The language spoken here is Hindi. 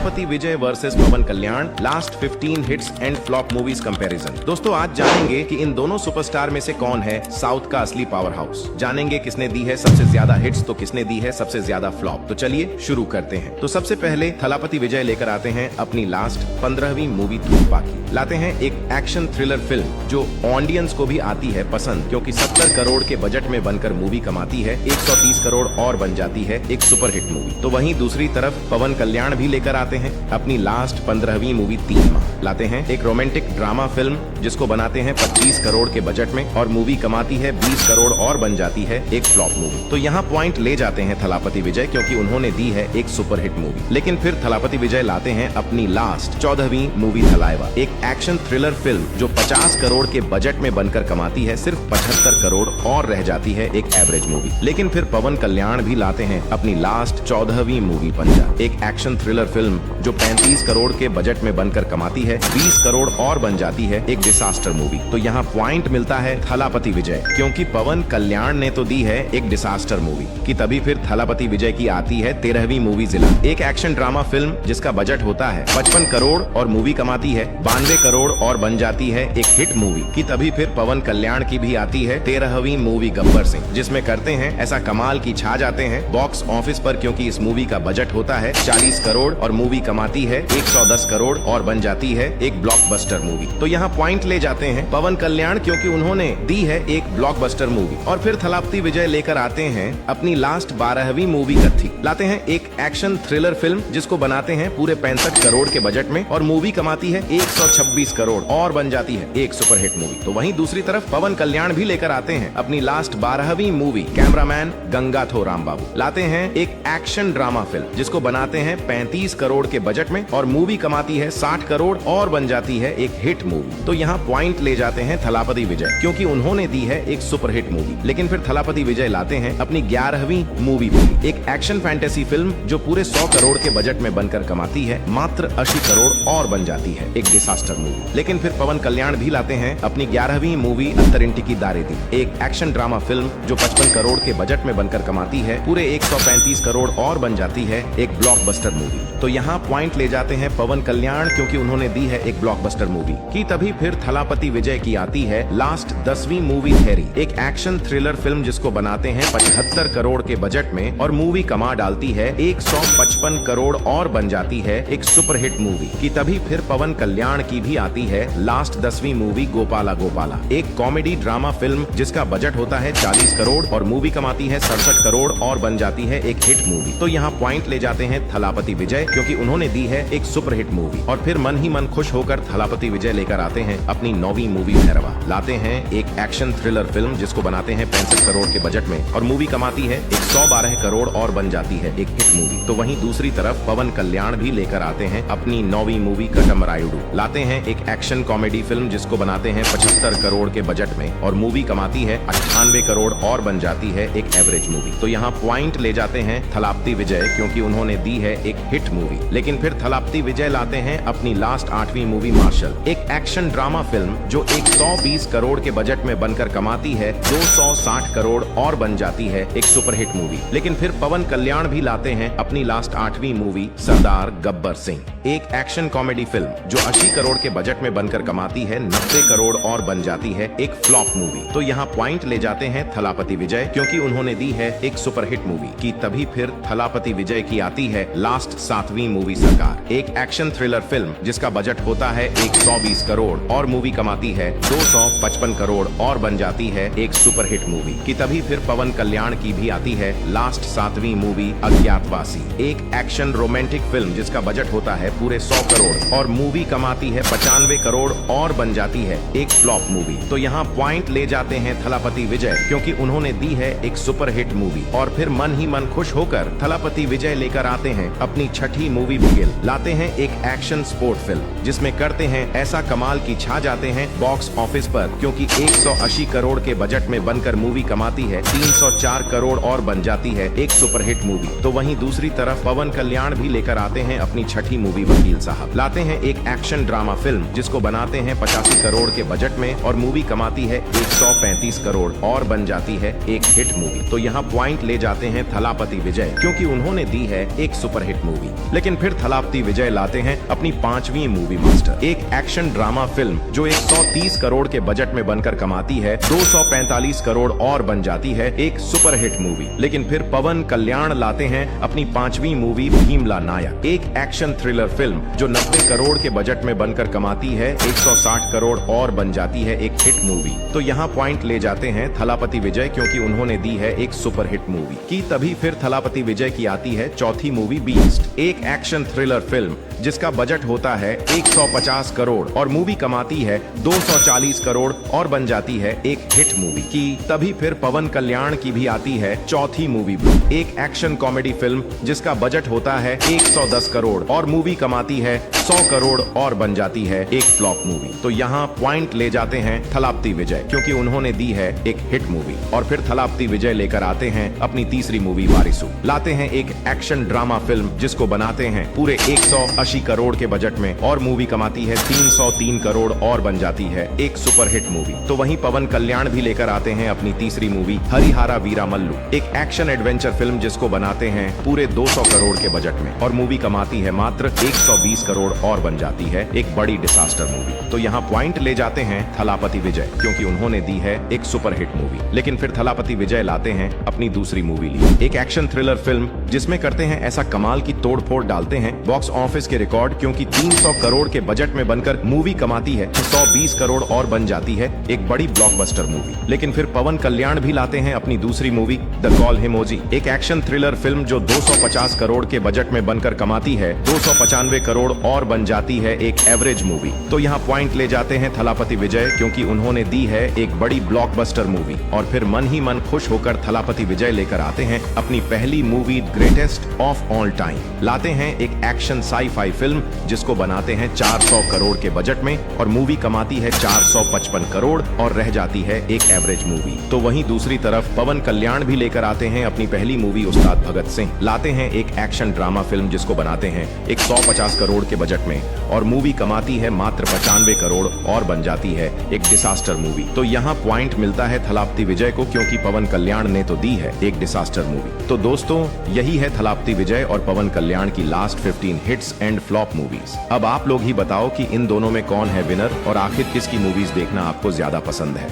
Thalapathy Vijay versus Pawan Kalyan, last 15 hits and flop movies comparison. दोस्तों आज जानेंगे कि इन दोनों सुपरस्टार में से कौन है साउथ का असली पावर हाउस। जानेंगे किसने दी है सबसे ज्यादा हिट्स तो किसने दी है सबसे ज्यादा फ्लॉप। तो चलिए शुरू करते हैं। तो सबसे पहले थलापति विजय लेकर आते हैं अपनी लास्ट 15वीं मूवी थूकपाकी। लाते हैं एक एक्शन थ्रिलर फिल्म जो ऑडियंस को भी आती है पसंद, क्योंकि 70 करोड़ के बजट में बनकर मूवी कमाती है 130 करोड़ और बन जाती है एक सुपरहिट मूवी। तो वहीं दूसरी तरफ पवन कल्याण भी लेकर आते हैं अपनी लास्ट 15वीं मूवी 3 माह। लाते हैं एक रोमांटिक ड्रामा फिल्म जिसको बनाते हैं 25 करोड़ के बजट में और मूवी कमाती है 20 करोड़ और बन जाती है एक फ्लॉप मूवी। तो यहाँ पॉइंट ले जाते हैं थलापति विजय, क्योंकि उन्होंने दी है एक सुपरहिट मूवी। लेकिन फिर थलापति विजय लाते हैं अपनी लास्ट 14वीं मूवी थलाइवा, एक एक्शन थ्रिलर फिल्म जो 50 करोड़ के बजट में बनकर कमाती है सिर्फ 75 करोड़ और रह जाती है एक एवरेज मूवी। लेकिन फिर पवन कल्याण भी लाते हैं अपनी लास्ट 14वीं मूवी पंजा, एक एक्शन थ्रिलर फिल्म जो 35 करोड़ के बजट में बनकर कमाती है 20 करोड़ और बन जाती है एक डिसास्टर मूवी। तो यहाँ पॉइंट मिलता है थलापति विजय, क्योंकि पवन कल्याण ने तो दी है एक डिसास्टर मूवी कि तभी फिर थलापति विजय की आती है 13वीं मूवी जिला, एक एक्शन ड्रामा फिल्म जिसका बजट होता है 55 करोड़ और मूवी कमाती है 92 करोड़ और बन जाती है एक हिट मूवी कि तभी फिर पवन कल्याण की भी आती है 13वीं मूवी गब्बर सिंह, जिसमें करते हैं ऐसा कमाल की छा जाते हैं बॉक्स ऑफिस पर, क्योंकि इस मूवी का बजट होता है 40 करोड़ और मूवी कमाती है 110 करोड़ और बन जाती है एक ब्लॉकबस्टर मूवी। तो यहाँ पॉइंट ले जाते हैं पवन कल्याण, क्योंकि उन्होंने दी है एक ब्लॉकबस्टर मूवी। और फिर थलापति विजय लेकर आते हैं अपनी लास्ट 12वीं मूवी कत्थी। लाते हैं एक एक्शन थ्रिलर फिल्म जिसको बनाते हैं पूरे 65 करोड़ के बजट में और मूवी कमाती है 126 करोड़ और बन जाती है एक सुपरहिट मूवी। तो वहीं दूसरी तरफ पवन कल्याण भी लेकर आते हैं अपनी लास्ट 12वीं मूवी कैमरामैन गंगाथो रामबाबू। लाते हैं एक एक्शन ड्रामा फिल्म जिसको बनाते हैं 35 करोड़ के बजट में और मूवी कमाती है 60 करोड़ और बन जाती है एक हिट मूवी। तो यहाँ पॉइंट ले जाते हैं थलापति विजय, क्योंकि उन्होंने दी है एक सुपरहिट मूवी। लेकिन फिर थलापति विजय लाते हैं अपनी 11वीं मूवी एक एक्शन फैंटेसी फिल्म जो पूरे 100 करोड़ के बजट में बनकर कमाती है मात्र 80 करोड़ और बन जाती है एक डिसास्टर मूवी। लेकिन फिर पवन कल्याण भी लाते हैं अपनी 11वीं मूवी अंतरिंटी की दारेदी, एक एक्शन ड्रामा फिल्म जो 55 करोड़ के बजट में बनकर कमाती है पूरे 135 करोड़ और बन जाती है एक ब्लॉकबस्टर मूवी। तो यहाँ पॉइंट ले जाते हैं पवन कल्याण, क्योंकि उन्होंने दी है एक ब्लॉकबस्टर मूवी कि तभी फिर थलापति विजय की आती है लास्ट 10वीं मूवी थेरी, एक एक्शन थ्रिलर फिल्म जिसको बनाते हैं 75 करोड़ के बजट में और मूवी कमा डालती है 155 करोड़ और बन जाती है एक सुपरहिट मूवी कि तभी फिर पवन कल्याण की भी आती है लास्ट 10वीं मूवी गोपाला गोपाला, एक कॉमेडी ड्रामा फिल्म जिसका बजट होता है 40 करोड़ और मूवी कमाती है 67 करोड़ और बन जाती है एक हिट मूवी। तो यहाँ पॉइंट ले जाते हैं थलापति विजय, क्योंकि उन्होंने दी है एक सुपरहिट मूवी। और फिर मन ही मन खुश होकर थलापति विजय लेकर आते हैं अपनी 9वीं मूवी भैरवा। लाते हैं एक एक्शन थ्रिलर फिल्म जिसको बनाते हैं 65 करोड़ के बजट में और मूवी कमाती है 112 करोड़ और बन जाती है एक हिट मूवी। तो वहीं दूसरी तरफ पवन कल्याण भी लेकर आते हैं अपनी 9वीं मूवी कटमरायुडू। लाते हैं एक एक्शन कॉमेडी फिल्म जिसको बनाते हैं 75 करोड़ के बजट में और मूवी कमाती है 98 करोड़ और बन जाती है एक एवरेज मूवी। तो यहाँ पॉइंट ले जाते हैं थलापति विजय, क्योंकि उन्होंने दी है एक हिट मूवी। लेकिन फिर थलापति विजय लाते हैं अपनी लास्ट 8वीं मूवी मार्शल, एक एक्शन ड्रामा फिल्म जो 120 करोड़ के बजट में बनकर कमाती है 260 करोड़ और बन जाती है एक सुपरहिट मूवी। लेकिन फिर पवन कल्याण भी लाते हैं अपनी लास्ट 8वीं मूवी सरदार गब्बर सिंह, एक एक्शन कॉमेडी फिल्म जो 80 करोड़ के बजट में बनकर कमाती है 90 करोड़ और बन जाती है एक फ्लॉप मूवी। तो यहाँ पॉइंट ले जाते हैं थलापति विजय, क्योंकि उन्होंने दी है एक सुपरहिट मूवी कि तभी फिर थलापति विजय की आती है लास्ट 7वीं मूवी सरकार, एक एक्शन थ्रिलर फिल्म जिसका बजट होता है 120 करोड़ और मूवी कमाती है 255 करोड़ और बन जाती है एक सुपरहिट मूवी कि तभी फिर पवन कल्याण की भी आती है लास्ट 7वीं मूवी अज्ञातवासी, एक एक्शन रोमांटिक फिल्म जिसका बजट होता है पूरे 100 करोड़ और मूवी कमाती है 95 करोड़ और बन जाती है एक फ्लॉप मूवी। तो यहाँ पॉइंट ले जाते हैं थलापति विजय, क्योंकि उन्होंने दी है एक सुपरहिट मूवी। और फिर मन ही मन खुश होकर थलापति विजय लेकर आते हैं अपनी 6ठी मूवी बिगिल। लाते हैं एक एक्शन स्पोर्ट फिल्म जिसमें करते हैं ऐसा कमाल की छा जाते हैं बॉक्स ऑफिस पर, क्योंकि 180 करोड़ के बजट में बनकर मूवी कमाती है 304 करोड़ और बन जाती है एक सुपरहिट मूवी। तो वहीं दूसरी तरफ पवन कल्याण भी लेकर आते हैं अपनी छठी मूवी वकील साहब। लाते हैं एक एक्शन ड्रामा फिल्म जिसको बनाते हैं 85 करोड़ के बजट में और मूवी कमाती है 135 करोड़ और बन जाती है एक हिट मूवी। तो यहाँ पॉइंट ले जाते हैं थलापति विजय, क्योंकि उन्होंने दी है एक सुपरहिट मूवी। लेकिन फिर थलापति विजय लाते हैं अपनी 5वीं मूवी मास्टर, एक एक्शन ड्रामा फिल्म जो 130 करोड़ के बजट में बनकर कमाती है 245 करोड़ और बन जाती है एक सुपरहिट मूवी। लेकिन फिर पवन कल्याण लाते हैं अपनी 5वीं मूवी भीमला नायक, एक एक्शन थ्रिलर फिल्म जो 90 करोड़ के बजट में बनकर कमाती है 160 करोड़ और बन जाती है एक हिट मूवी। तो यहाँ पॉइंट ले जाते हैं थलापति विजय, क्योंकि उन्होंने दी है एक सुपरहिट मूवी की। तभी फिर थलापति विजय की आती है चौथी मूवी बीस्ट, एक एक्शन थ्रिलर फिल्म जिसका बजट होता है 150 करोड़ और मूवी कमाती है 240 करोड़ और बन जाती है एक हिट मूवी की। तभी फिर पवन कल्याण की भी आती है चौथी मूवी, एक एक्शन कॉमेडी फिल्म जिसका बजट होता है 110 करोड़ और मूवी कमाती है 100 करोड़ और बन जाती है एक फ्लॉप मूवी। तो यहाँ पॉइंट ले जाते हैं थलापति विजय, क्योंकि उन्होंने दी है एक हिट मूवी। और फिर थलापति विजय लेकर आते हैं अपनी तीसरी मूवी वारिसु। लाते हैं एक एक्शन ड्रामा फिल्म जिसको बनाते हैं पूरे 180 करोड़ के बजट में और मूवी कमाती है 303 करोड़ और बन जाती है एक सुपरहिट मूवी। तो वहीं पवन कल्याण भी लेकर आते हैं अपनी तीसरी मूवी हरिहरा वीरा मल्लू, एक एक्शन एडवेंचर फिल्म जिसको बनाते हैं पूरे 200 करोड़ के बजट में और मूवी कमाती है मात्र 120 करोड़ और बन जाती है एक बड़ी डिसास्टर मूवी। तो यहाँ पॉइंट ले जाते हैं थलापति विजय, क्योंकि उन्होंने दी है एक सुपरहिट मूवी। लेकिन फिर थलापति विजय लाते हैं अपनी दूसरी मूवी ली, एक एक्शन थ्रिलर फिल्म जिसमें करते हैं ऐसा कमाल की तोड़फोड़ डालते हैं बॉक्स ऑफिस के रिकॉर्ड, क्योंकि 300 करोड़ के बजट में बनकर मूवी कमाती है 120 करोड़ और बन जाती है एक बड़ी ब्लॉकबस्टर मूवी। लेकिन फिर पवन कल्याण भी लाते हैं अपनी दूसरी मूवी द कॉल हिम ओजी, एक एक्शन थ्रिलर फिल्म जो 250 करोड़ के बजट में बनकर कमाती है 295 करोड़ और बन जाती है एक एवरेज मूवी। तो यहाँ पॉइंट ले जाते हैं थलापति विजय, क्योंकि उन्होंने दी है एक बड़ी ब्लॉकबस्टर मूवी। और फिर मन ही मन खुश होकर थलापति विजय लेकर आते हैं अपनी पहली movie Greatest of All Time. लाते हैं एक एक्शन साई-फाई फिल्म जिसको बनाते हैं 400 करोड़ के बजट में और मूवी कमाती है 455 करोड़ और रह जाती है एक एवरेज मूवी। तो वहीं दूसरी तरफ पवन कल्याण भी लेकर आते हैं अपनी पहली मूवी उस्ताद भगत सिंह। लाते हैं एक एक्शन ड्रामा फिल्म जिसको बनाते हैं 150 करोड़ के बजट में और मूवी कमाती है मात्र 95 करोड़ और बन जाती है एक डिसास्टर मूवी। तो यहाँ पॉइंट मिलता है थलापति विजय को, क्योंकि पवन कल्याण ने तो दी है एक डिसास्टर मूवी। तो दोस्तों यही है थलापति विजय और पवन कल्याण की last 15 hits and flop movies. अब आप लोग ही बताओ कि इन दोनों में कौन है विनर और आखिर किसकी मूवीज देखना आपको ज्यादा पसंद है।